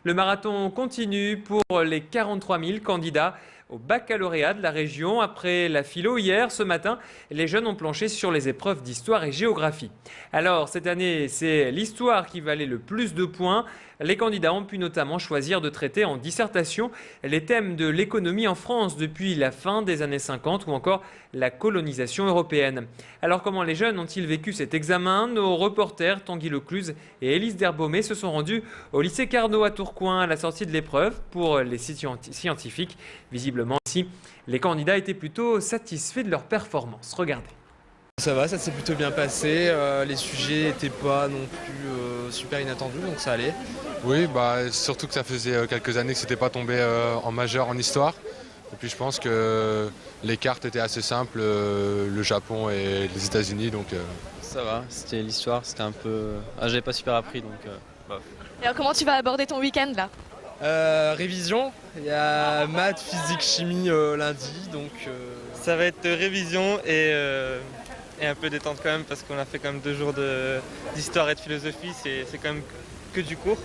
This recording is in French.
Le marathon continue pour les 43 000 candidats au baccalauréat de la région. Après la philo hier, ce matin, les jeunes ont planché sur les épreuves d'histoire et géographie. Alors, cette année, c'est l'histoire qui valait le plus de points. Les candidats ont pu notamment choisir de traiter en dissertation les thèmes de l'économie en France depuis la fin des années 50 ou encore la colonisation européenne. Alors, comment les jeunes ont-ils vécu cet examen? Nos reporters Tanguy Lecluse et Élise Derbaumet se sont rendus au lycée Carnot à Tourcoing à la sortie de l'épreuve pour les scientifiques. Visiblement ici, les candidats étaient plutôt satisfaits de leur performance. Regardez. Ça va, ça s'est plutôt bien passé. Les sujets n'étaient pas non plus super inattendus, donc ça allait. Oui, surtout que ça faisait quelques années que c'était pas tombé en majeur en histoire. Et puis je pense que les cartes étaient assez simples, le Japon et les États-Unis, donc. Ça va, c'était l'histoire, c'était un peu. Ah, j'avais pas super appris, donc. Bof. Et alors comment tu vas aborder ton week-end là? Révision, il y a maths, physique, chimie lundi, donc. Ça va être révision et un peu détente quand même parce qu'on a fait quand même 2 jours d'histoire et de philosophie, c'est quand même que du cours.